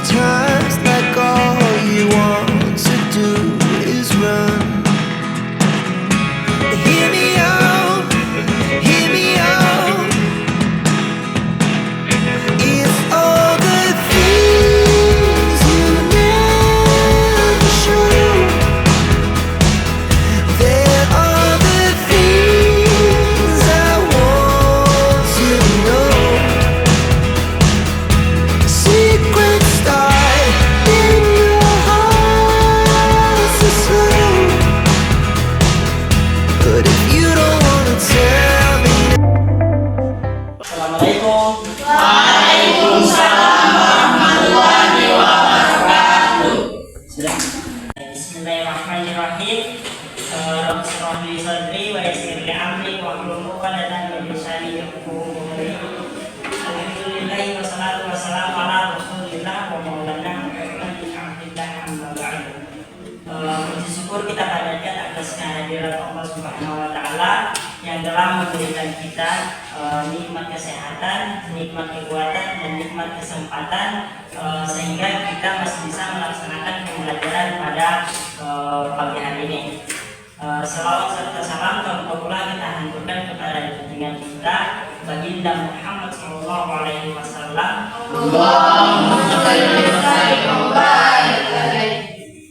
Sometimes like all you want to do is run. Hear me out, hear me out. If all the things you never show, there are the things I want to know. Secrets start in your heart so slow. But if you don't wanna tell me. Assalamualaikum. Bismillahirrahmanirrahim. Rabbi shrah li sadri wa yassir li amri wahlul 'uqdatam min lisani yafqahu qawli. Alhamdulillah wassalatu wassalamu ala Rasulillah wa maulana Muhammadin abdillah amma ba'd. Puji syukur kita panjatkan atas kehadiran Allah Subhanahu wa taala yang telah memberikan kita nikmat kesehatan, nikmat kekuatan dan nikmat kesempatan sehingga kita masih bisa melaksanakan pembelajaran pada pagi hari ini. Selawat serta salam terpujilah kita haturkan kepada junjungan kita baginda Muhammad sallallahu alaihi wasallam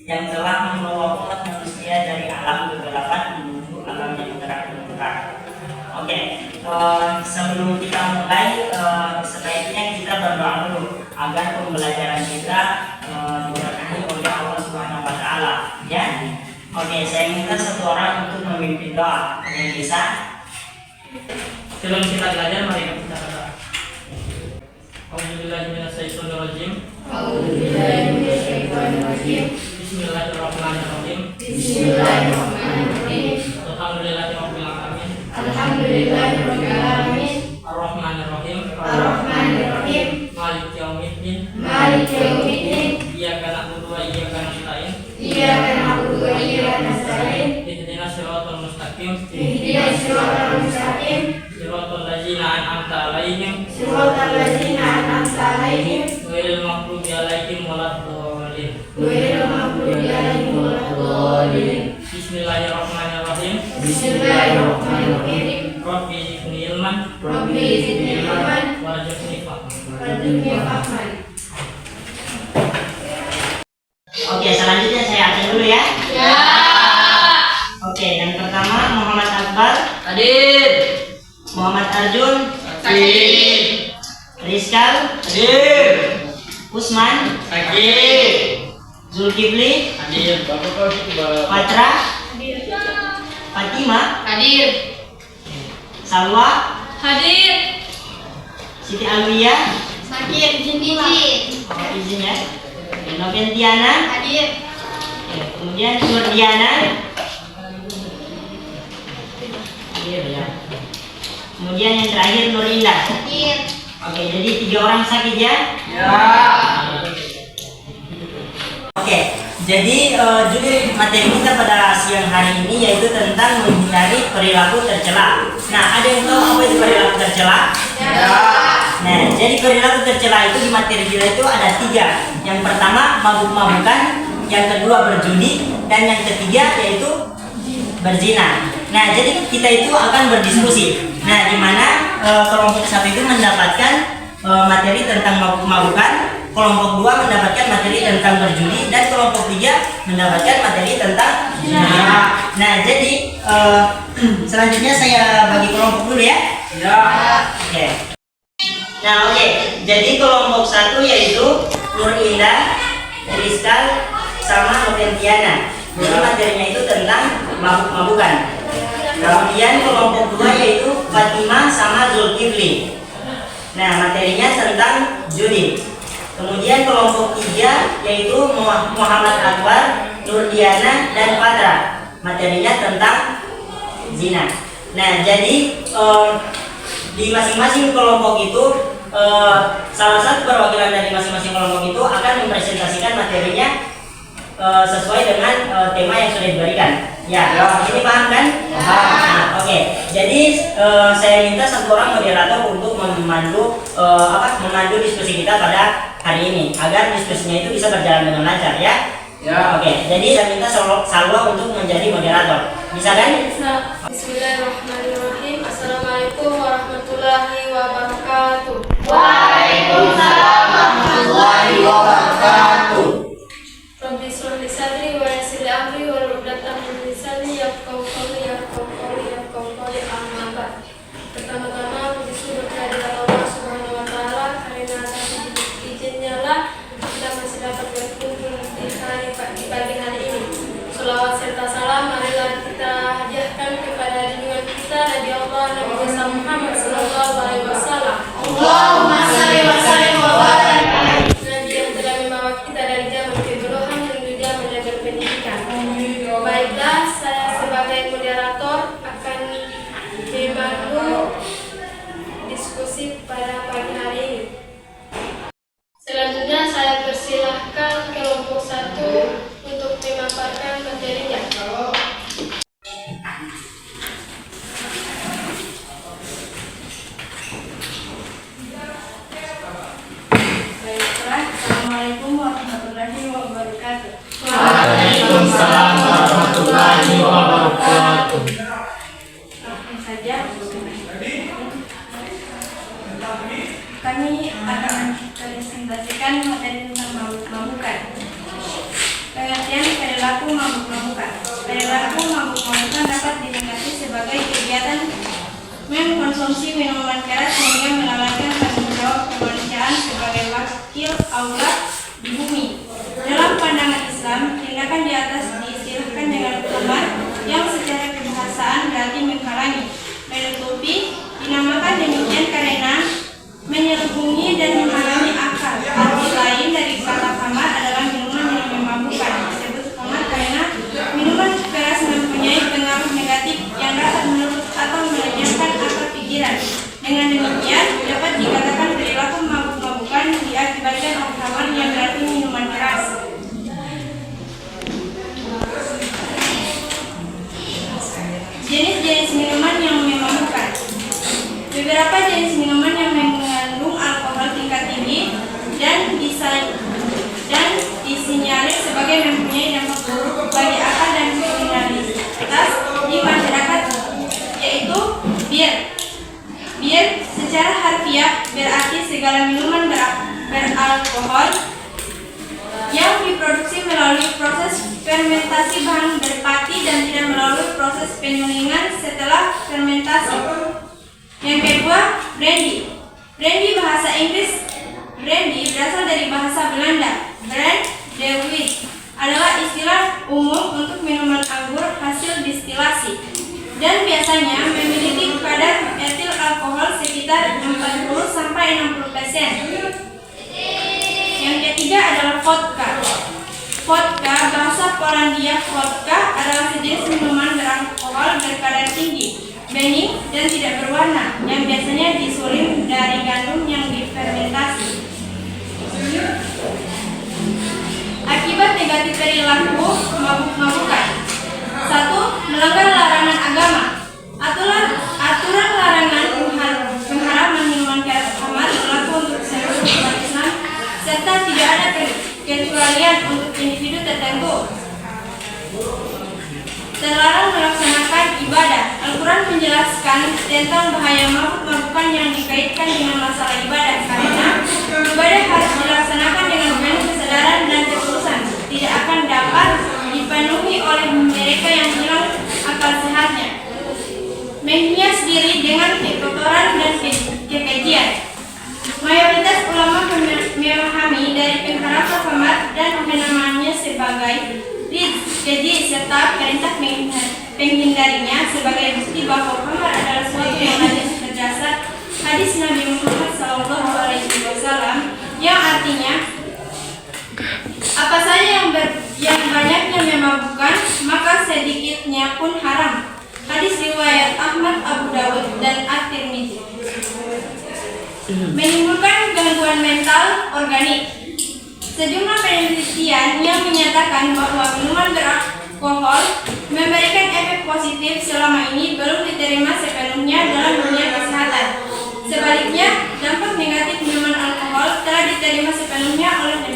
yang telah membawa umat manusia dari alam kegelapan menuju alam yang terang. Oke, sebelum kita mulai, sebaiknya kita berdoa dulu agar pembelajaran kita diberkahi oleh Allah Subhanahu wa taala, ya. Oke, saya minta satu orang untuk memimpin doa. Ada yang bisa? Sebelum kita belajar, mari kita berdoa. A'udzubillahiminasyaitonirrajim. Bismillahirrahmanirrahim. Alhamdulillahirabbil alamin. Arrahmanirrahim. Maliki yaumiddin. Iyyaka na'budu wa iyyaka nasta'in. Ihdinas siratal mustaqim. Siratal ladzina an'amta 'alaihim. Ghairil maghdubi 'alaihim waladdallin. Bismillahirrahmanirrahim. Rabbi zidni ilman warzuqni fahman. Oke, selanjutnya saya akan dulu ya. Oke, yang pertama Muhammad Akbar. Hadir. Muhammad Arjun. Hadir. Rizkal. Hadir. Usman. Hadir. Zulkifli. Hadir. Patra. Fatima. Hadir. Salwa. Hadir. Siti Alwiyah. Sakit izin. Izin ya. Noventiana. Hadir. Kemudian Nurdiana. Hadir ya. Kemudian yang terakhir Nur Indah. Hadir. Oke, jadi 3 orang sakit ya. Oke, jadi judul materi kita pada siang hari ini yaitu tentang menghindari perilaku tercela. Nah, ada yang tahu apa itu perilaku tercela? Nah, jadi perilaku tercela itu di materi kita itu ada 3. Yang pertama mabuk-mabukan, yang kedua berjudi, dan yang ketiga yaitu berzina. Nah, jadi kita itu akan berdiskusi. Nah, di mana kelompok 1 itu mendapatkan materi tentang mabuk-mabukan, kelompok 2 mendapatkan materi tentang berjudi, dan kelompok 3 mendapatkan materi tentang berzina. Nah, jadi selanjutnya saya bagi kelompok dulu ya. Oke. Nah, oke. Jadi kelompok 1 yaitu Nur Indah, Rizkal, sama Noventiana. Jadi materinya itu tentang mabuk-mabukan. Kemudian kelompok 2 yaitu Fatima sama Zulkifli. Nah, materinya tentang judi. Kemudian kelompok 3 yaitu Muhammad Akbar, Nurdiana, dan Patra. Materinya tentang zina. Nah, jadi di masing-masing kelompok itu salah satu perwakilan dari masing-masing kelompok itu akan mempresentasikan materinya sesuai dengan tema yang sudah diberikan. Ya, ini paham kan? Nah, oke. Jadi saya minta satu orang moderator untuk memandu diskusi kita pada hari ini agar diskusinya itu bisa berjalan dengan lancar ya. Ya. Oke, jadi saya minta Salwa untuk menjadi moderator. Bisa kan? Bismillahirrahmanirrahim. Assalamualaikum warahmatullahi wabarakatuh. Waalaikumsalam warahmatullahi wabarakatuh. Rabbi shrah li sadri wa yassir li amri wahlul 'uqdatam min lisani yafqahu qawli amma ba'd. Pertama-tama puji syukur kehadirat Allah Subhanahu wa taala karena atas izinnya lah kita masih dapat berkumpul di pagi hari ini. Selawat serta salam marilah kita hadiahkan kepada junjungan kita Nabi Allah Nabi Muhammad sallallahu alaihi wasallam. Allahumma shalli wa sallim wa barik alaihi. Nabi yang telah membawa kita dari zaman kebodohan menuju zaman yang berpendidikan. Baiklah, saya sebagai moderator akan memandu diskusi pada pagi hari ini. Selanjutnya saya persilahkan kelompok 1 untuk memaparkan materinya. Baiklah, Assalamualaikum warahmatullahi wabarakatuh. Waalaikumsalam warahmatullahi wabarakatuh. Langsung saja. Kami akan presentasikan materi tentang mabuk-mabukan. Pengertian perilaku mabuk-mabukan. Perilaku mabuk-mabukan dapat dinikmati sebagai kegiatan mengkonsumsi minuman keras sehingga melalaikan tanggung jawab kemanusiaan sebagai wakil Allah di bumi. Dalam pandangan Islam, tindakan di atas diistilahkan dengan khamar yang secara kebahasaan berarti menghalangi, menutupi, dinamakan demikian karena menyelubungi dan menghalangi akal. Arti lain dari kata khamar adalah minuman yang memabukkan. Disebut khamar karena minuman keras mempunyai pengaruh negatif yang dapat menutup atau melenyapkan akal pikiran. Dengan demikian, dapat dikatakan perilaku mabuk-mabukan diakibatkan oleh khamar yang berarti minuman keras. Jenis-jenis minuman yang memabukkan. Beberapa jenis minuman yang mengandung alkohol tingkat tinggi dan disinyalir sebagai mempunyai dampak buruk bagi akal dan kriminalitas di masyarakat, yaitu bir. Bir secara harfiah berarti segala minuman beralkohol yang diproduksi melalui proses fermentasi bahan berpati dan tidak melalui proses penyulingan setelah fermentasi. Yang kedua, brandy. Brandy bahasa Inggris brandy berasal dari bahasa Belanda. Brand de wit adalah istilah umum untuk minuman anggur hasil distilasi dan biasanya memiliki kadar etil alkohol sekitar 40-60%. Yang ketiga adalah vodka. Vodka bahasa Polandia vodka adalah sejenis minuman beralkohol berkadar tinggi, bening dan tidak berwarna yang biasanya disuling dari gandum yang difermentasi. Akibat negatif perilaku mabuk-mabukan. 1. Melanggar larangan agama. Aturan larangan pengharaman minuman keras khamar berlaku untuk seluruh umat Islam serta tidak ada kecualian untuk individu tertentu. Terlarang melaksanakan ibadah. Al-Quran menjelaskan tentang bahaya mabuk-mabukan yang dikaitkan dengan masalah ibadah karena ibadah harus dilaksanakan dengan penuh kesadaran dan ketulusan. Tidak akan dapat dipenuhi oleh mereka yang hilang akal sehatnya. Menghias diri dengan kekotoran dan kekejian. Mayoritas ulama memahami dari pengharapan khamar dan menamainya sebagai keji serta perintah menghindarinya sebagai bukti bahwa khamar adalah suatu yang najis berdasar hadis Nabi Muhammad SAW yang artinya apa saja yang banyaknya memabukkan maka sedikitnya pun haram. Hadis riwayat Ahmad, Abu Dawud dan At-Tirmidzi. Menimbulkan gangguan mental organik. Sejumlah penelitian yang menyatakan bahwa minuman beralkohol memberikan efek positif selama ini belum diterima sepenuhnya dalam dunia kesehatan. Sebaliknya, dampak negatif minuman alkohol telah diterima diterima sepenuhnya oleh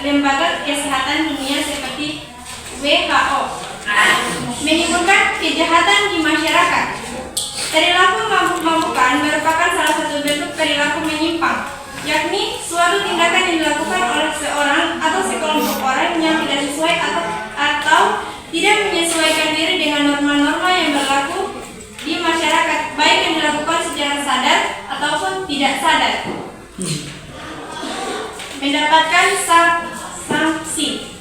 lembaga kesehatan dunia seperti WHO. Menimbulkan kejahatan di masyarakat. Perilaku mabuk-mabukan merupakan salah satu bentuk perilaku menyimpang, yakni suatu tindakan yang dilakukan oleh seorang atau sekelompok orang yang tidak sesuai atau tidak menyesuaikan diri dengan norma-norma yang berlaku di masyarakat, baik yang dilakukan secara sadar ataupun tidak sadar. Mendapatkan sanksi.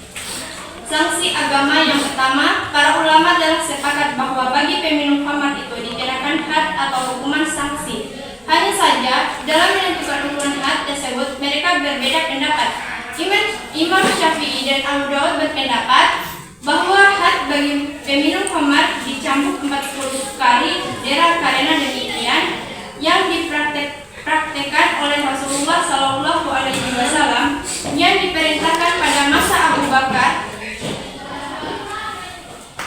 Sanksi agama yang pertama, para ulama telah sepakat bahwa bagi peminum khamar itu dikenakan had atau hukuman sanksi. Hanya saja, dalam menentukan hukuman had tersebut, mereka berbeda pendapat. Imam Syafi'i dan Abu Daud berpendapat bahwa had bagi peminum khamar dicambuk 40 kali dera karena demikian yang dipraktekkan oleh Rasulullah SAW yang diperintahkan pada masa Abu Bakar.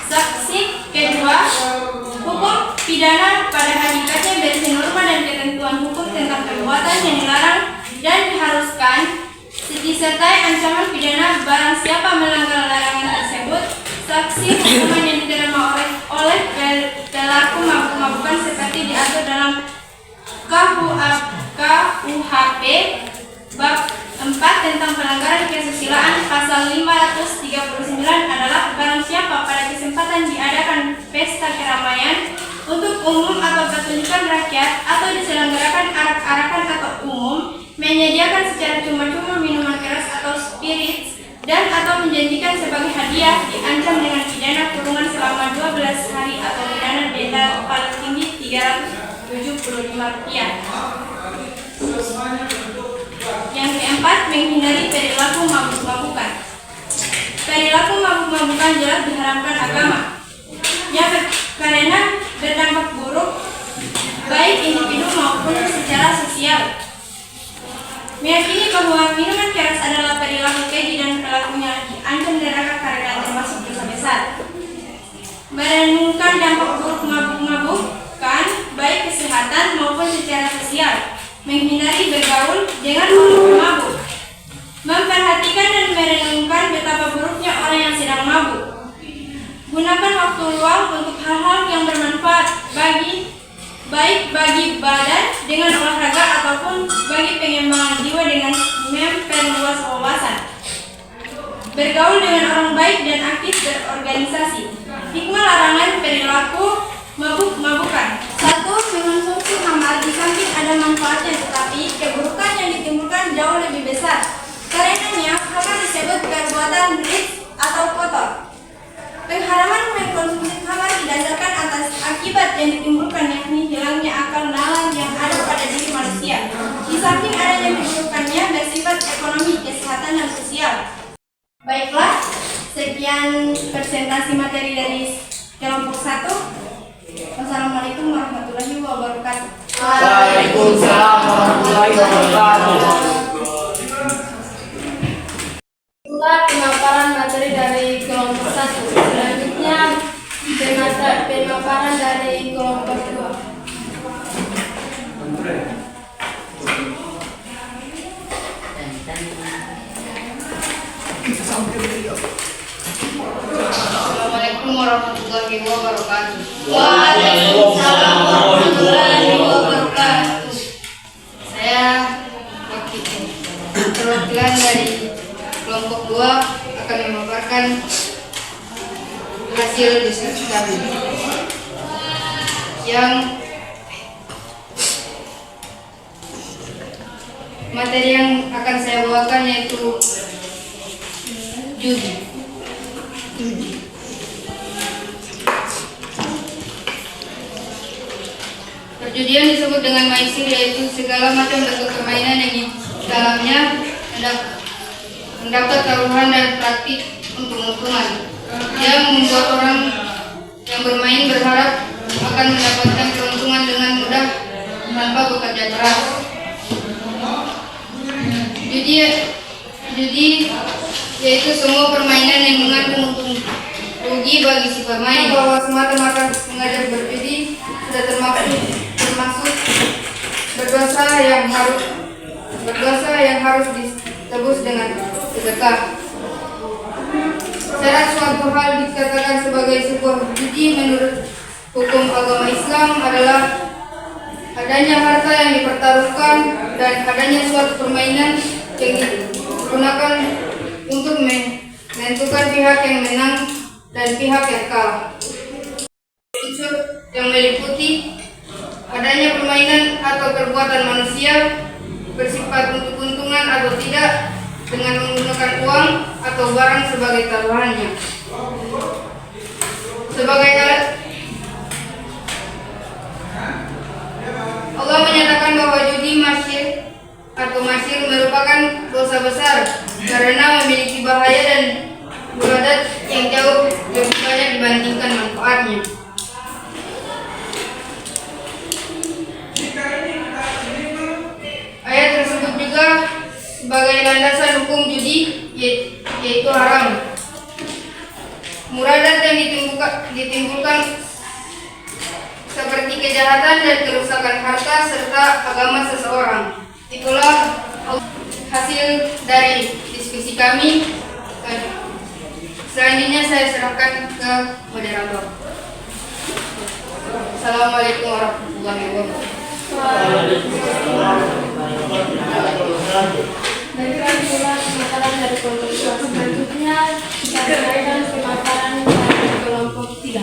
Saksi kedua, hukum pidana pada hakikatnya berisi norma dan ketentuan hukum tentang perbuatan yang dilarang dan diharuskan, disertai ancaman pidana barang siapa melanggar larangan tersebut. Saksi hukuman yang diterima oleh pelaku mabuk-mabukan seperti diatur dalam KUHP bab 4 tentang pelanggaran kesusilaan pasal 539 adalah barang siapa pada kesempatan diadakan pesta keramaian untuk umum atau pertunjukan rakyat atau diselenggarakan arak-arakan atau umum, menyediakan secara cuma-cuma minuman keras atau spirits dan atau menjanjikan sebagai hadiah, diancam dengan pidana kurungan selama 12 hari atau pidana denda paling tinggi Rp375. Yang keempat, menghindari perilaku mabuk-mabukan. Perilaku mabuk-mabukan jelas diharamkan agama, karena berdampak buruk baik individu maupun secara sosial. Meyakini bahwa minuman keras adalah perilaku keji dan pelakunya diancam neraka karena termasuk dosa besar. Merenungkan dampak buruk mabuk-mabukan baik kesehatan maupun secara sosial. Menghindari bergaul dengan orang pemabuk. Memperhatikan dan merenungkan betapa buruknya orang yang sedang mabuk. Gunakan waktu luang untuk hal-hal yang bermanfaat baik bagi badan dengan olahraga ataupun bagi pengembangan jiwa dengan memperluas wawasan. Bergaul dengan orang baik dan aktif berorganisasi. Hikmah larangan perilaku mabuk-mabukan. 1. Mengonsumsi khamar di samping ada manfaatnya, tetapi keburukan yang ditimbulkan jauh lebih besar. Karenanya, khamar disebut perbuatan rijs atau kotor. Pengharaman mengkonsumsi khamar didasarkan atas akibat yang ditimbulkan, yakni hilangnya akal nalar yang ada pada diri manusia. Di samping adanya keburukannya bersifat ekonomi, kesehatan, dan sosial. Baiklah, sekian presentasi materi dari kelompok 1. Wassalamualaikum warahmatullahi wabarakatuh. Waalaikumsalam warahmatullahi wabarakatuh. Itulah pemaparan materi dari kelompok 1. Selanjutnya pemaparan dari kelompok 2. Assalamualaikum warahmatullahi wabarakatuh. Waalaikumsalam warahmatullahi wabarakatuh. Saya perwakilan dari kelompok 2 akan memaparkan hasil diskusi kami. Yang materi yang akan saya bawakan yaitu judi. Perjudian disebut dengan maisir, yaitu segala macam bentuk permainan yang di dalamnya mendapat taruhan dan praktik untung-untungan. Dia membuat orang yang bermain berharap akan mendapatkan keuntungan dengan mudah tanpa bekerja keras. Judi yaitu semua permainan yang mengandung untung rugi bagi si pemain. Bahwa semata-mata mengajar berjudi sudah termasuk berdosa yang harus tebus dengan sedekah. Syarat suatu hal dikatakan sebagai sebuah judi menurut hukum agama Islam adalah adanya harta yang dipertaruhkan dan adanya suatu permainan yang digunakan untuk menentukan pihak yang menang dan pihak yang kalah. Unsur yang meliputi adanya permainan atau perbuatan manusia bersifat untuk keuntungan atau tidak dengan menggunakan uang atau barang sebagai taruhannya. Sebagai alat, Allah menyatakan bahwa judi masyir atau masyir merupakan dosa besar karena memiliki bahaya dan mudarat yang jauh lebih banyak dibandingkan manfaatnya. Ayat tersebut juga sebagai landasan hukum judi yaitu haram. Mudarat yang ditimbulkan seperti kejahatan dan kerusakan harta serta agama seseorang. Itulah hasil dari diskusi kami. Selanjutnya saya serahkan ke moderator. Assalamualaikum warahmatullahi wabarakatuh. Baiklah, itulah pemaparan dari kelompok 2. Selanjutnya kita berikan pemaparan dari kelompok 3.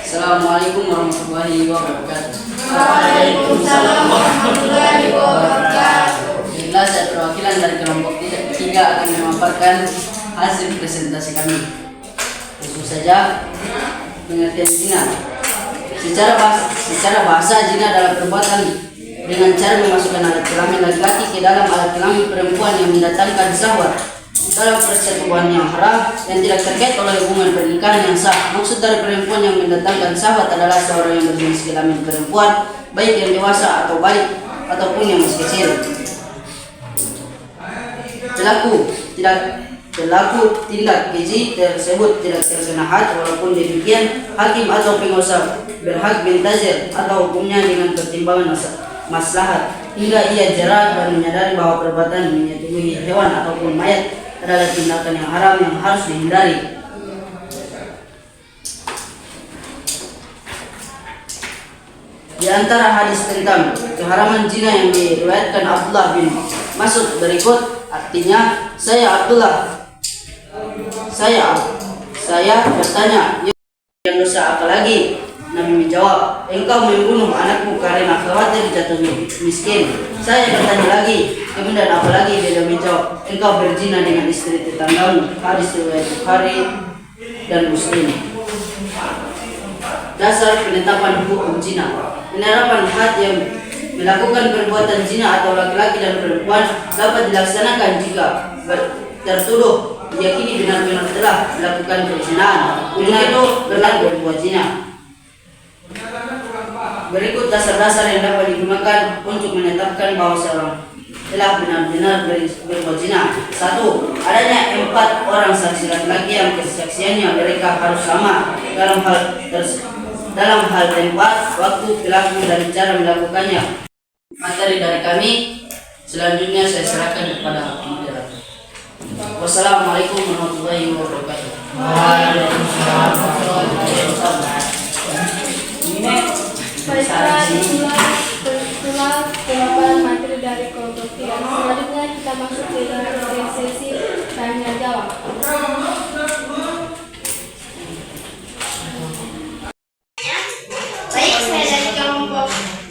Assalamualaikum warahmatullahi wabarakatuh. Waalaikumsalam warahmatullahi wabarakatuh. Baiklah, saya perwakilan dari kelompok 3 akan memaparkan hasil presentasi kami. Langsung saja, pengertian zina. Secara bahasa, zina adalah perbuatan dengan cara memasukkan alat kelamin laki-laki ke dalam alat kelamin perempuan yang mendatangkan syahwat dalam persetubuhan yang haram yang tidak terkait oleh hubungan pernikahan yang sah. Maksud dari perempuan yang mendatangkan syahwat adalah seorang yang berjenis kelamin perempuan, baik yang dewasa atau balik ataupun yang masih kecil. Pelaku tindak keji tersebut tidak terkena had, walaupun demikian hakim atau penguasa berhak mentazir atau hukumnya dengan pertimbangan maslahat hingga ia jera dan menyadari bahwa perbuatan menyetubuhi hewan ataupun mayat adalah tindakan yang haram yang harus dihindari. Di antara hadis tentang keharaman zina yang diriwayatkan Abdullah bin Mas'ud berikut, artinya, saya bertanya, yang dosa apa lagi? Nabi menjawab, engkau membunuh anakmu karena khawatir jatuh miskin. Saya bertanya lagi, kemudian apa lagi? Dia menjawab, engkau berzina dengan istri tetanggamu. Hadis riwayat Bukhari dan Muslim. Dasar penetapan hukum zina. Penerapan had yang melakukan perbuatan zina atau laki-laki dan perempuan dapat dilaksanakan jika tertuduh diyakini benar-benar telah melakukan perzinahan, untuk itu berlaku berbuat zina. Berikut dasar-dasar yang dapat digunakan untuk menetapkan bahwa seorang telah benar-benar berbuat zina. 1. Adanya 4 orang saksi laki-laki yang kesaksiannya mereka harus sama dalam hal tempat, waktu, pelaku, dan cara melakukannya. Materi dari kami, selanjutnya saya serahkan kepada moderator. Wassalamualaikum warahmatullahi wabarakatuh. Waalaikumsalam warahmatullahi wabarakatuh. Baiklah, itulah pemaparan materi dari kelompok 3. Selanjutnya kita masuk ke dalam sesi tanya jawab. Baik, saya dari kelompok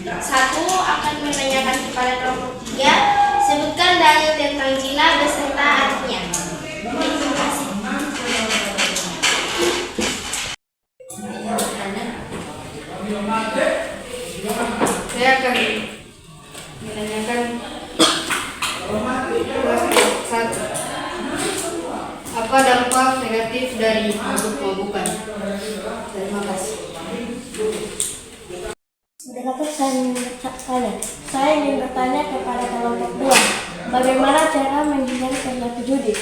1 akan menanyakan kepada kelompok 3, sebutkan dalil tentang zina beserta artinya. Terima kasih. Saya akan menanyakan satu. Apa dampak negatif dari mabuk-mabukan? Terima kasih. Moderator, saya ingin bertanya kepada kelompok 2, bagaimana cara menghindari perilaku judi?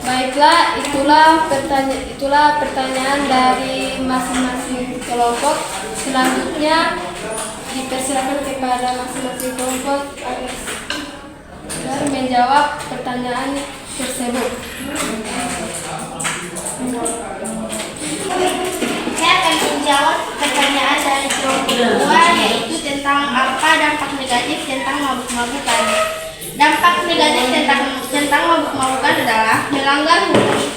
Baiklah, itu itulah pertanyaan dari masing-masing kelompok. Selanjutnya dipersilakan kepada masing-masing kelompok agar menjawab pertanyaan tersebut. Saya akan menjawab pertanyaan dari kelompok kedua, yaitu tentang apa dampak negatif tentang mabuk-mabukan. Dampak negatif tentang mabuk-mabukan adalah melanggar hukum,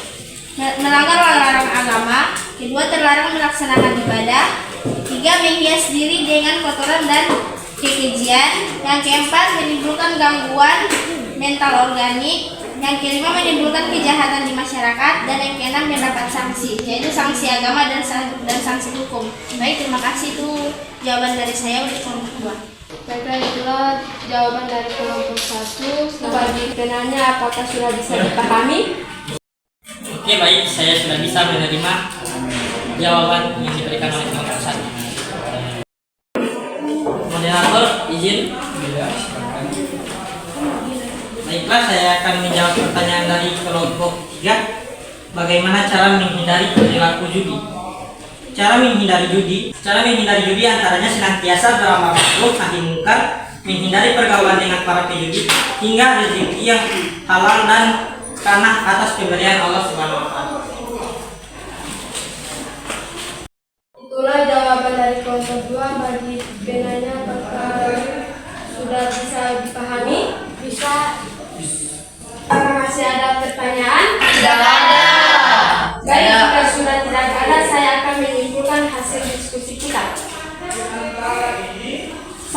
melanggar larangan agama. Kedua, terlarang melaksanakan ibadah. Tiga, menghias diri dengan kotoran dan kekejian. Yang keempat, menimbulkan gangguan mental organik. Yang kelima, menimbulkan kejahatan di masyarakat. Dan yang keenam, mendapat sanksi, yaitu sanksi agama dan sanksi hukum. Baik, terima kasih. Itu jawaban dari saya untuk kelompok kedua. Baiklah, itulah jawaban dari kelompok 1. Bagi penanya, apakah sudah bisa dipahami? Oke, baik, saya sudah bisa menerima jawaban yang diberikan oleh kelompok 1. Moderator, izin. Baiklah, saya akan menjawab pertanyaan dari kelompok 3. Bagaimana cara menghindari perilaku judi? Cara menghindari judi antaranya senantiasa beramal ma'ruf nahi munkar, menghindari pergaulan dengan para pejudi, hingga rezeki yang halal dan karena atas pemberian Allah Subhanahu wa taala. Itulah jawaban dari kelompok 2. Bagi penanya, apakah sudah bisa dipahami? Bisa. Apakah masih ada pertanyaan? Tidak ada. Baik, jika sudah tidak ada, saya akan menyimpulkan hasil diskusi kita. 1.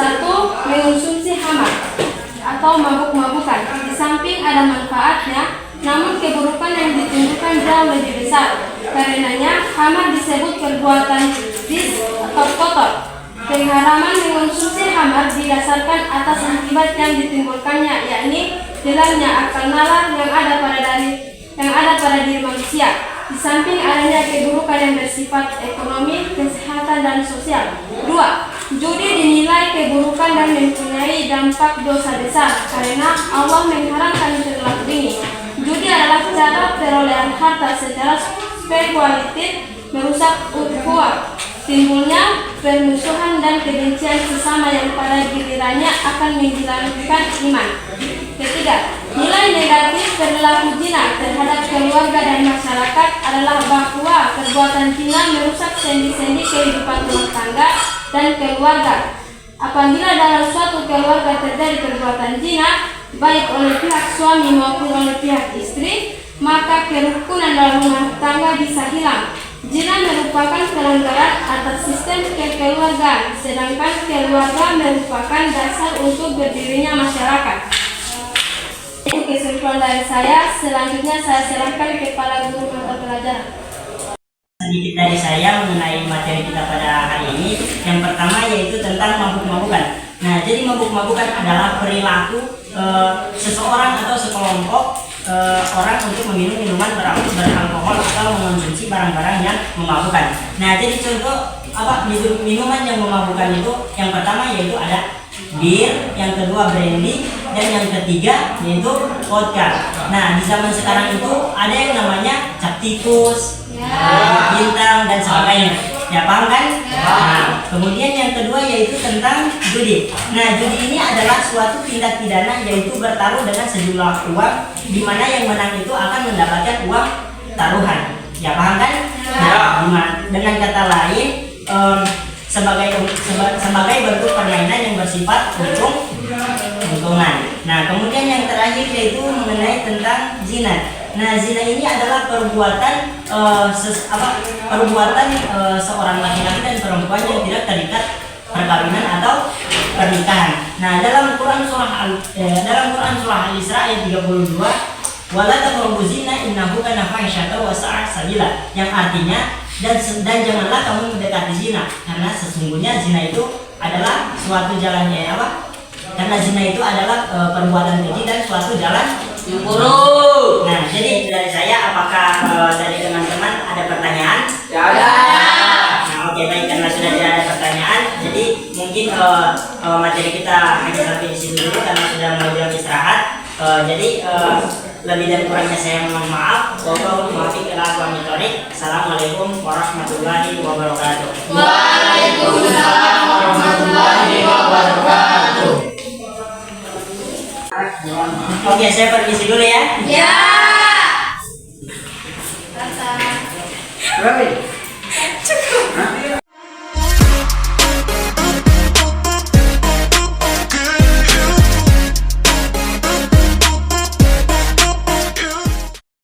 Mengonsumsi khamar atau mabuk-mabukan. Di samping ada manfaatnya, namun keburukan yang ditimbulkan jauh lebih besar. Karenanya, khamar disebut perbuatan najis atau kotor. Pengharaman mengonsumsi khamar didasarkan atas akibat yang ditimbulkannya, yakni hilangnya akal nalar yang ada pada diri manusia. Di samping adanya keburukan yang bersifat ekonomi, kesehatan, dan sosial. 2. Judi dinilai keburukan dan mempunyai dampak dosa besar karena Allah mengharamkan perilaku ini. Judi adalah cara perolehan harta secara spekulatif, merusak ukhuwah. Timbulnya permusuhan dan kebencian sesama yang pada gilirannya akan menghilangkan iman. Ketiga, nilai negatif perilaku zina terhadap keluarga dan masyarakat adalah bahwa perbuatan zina merusak sendi-sendi kehidupan rumah tangga dan keluarga. Apabila dalam suatu keluarga terjadi perbuatan zina, baik oleh pihak suami maupun oleh pihak istri, maka kerukunan dalam rumah tangga bisa hilang. Zina merupakan pelanggaran atas sistem kekeluargaan, sedangkan keluarga merupakan dasar untuk berdirinya masyarakat. Itu kesimpulan dari saya. Selanjutnya saya serahkan kepada guru mata pelajaran. Sedikit dari saya mengenai materi kita pada hari ini. Yang pertama yaitu tentang mabuk-mabukan. Nah, jadi mabuk-mabukan adalah perilaku seseorang atau sekelompok orang untuk meminum minuman beralkohol atau mengonsumsi barang-barang yang memabukkan. Nah, jadi contoh minuman yang memabukkan itu yang pertama yaitu ada bir, yang kedua brandy, dan yang ketiga yaitu vodka. Nah, di zaman sekarang itu ada yang namanya cap tikus, bintang, dan sebagainya. Ya, paham kan? Nah, kemudian yang kedua yaitu tentang judi. Nah, judi ini adalah suatu tindak pidana yaitu bertaruh dengan sejumlah uang, di mana yang menang itu akan mendapatkan uang taruhan. Ya, paham kan? Nah, dengan kata lain sebagai bentuk permainan yang bersifat untungan. Nah, kemudian yang terakhir yaitu mengenai tentang zina. Nah, zina ini adalah perbuatan seorang laki-laki dan perempuan yang tidak terikat perkawinan atau pernikahan. Nah, dalam Quran surah Al-Isra ayat 32, wala taqrabu zina innahu kana fahisyatan wa sa'a sabila, yang artinya dan janganlah kamu mendekati zina karena sesungguhnya zina itu adalah suatu jalannya karena zina itu adalah perbuatan keji dan suatu jalan yang buruk. Nah, jadi dari saya, apakah dari teman-teman ada pertanyaan? Ya ada. Nah, oke, baik, karena sudah tidak ada pertanyaan, jadi mungkin materi kita hanya sampai di sini dulu karena sudah mau jam istirahat. Jadi Lebih dan kurangnya saya mohon maaf. Wabillahi taufiq wal hidayah. Assalamualaikum warahmatullahi wabarakatuh. Waalaikumsalam warahmatullahi wabarakatuh. Oke, saya permisi dulu ya. Ya. Rasa. Rabi.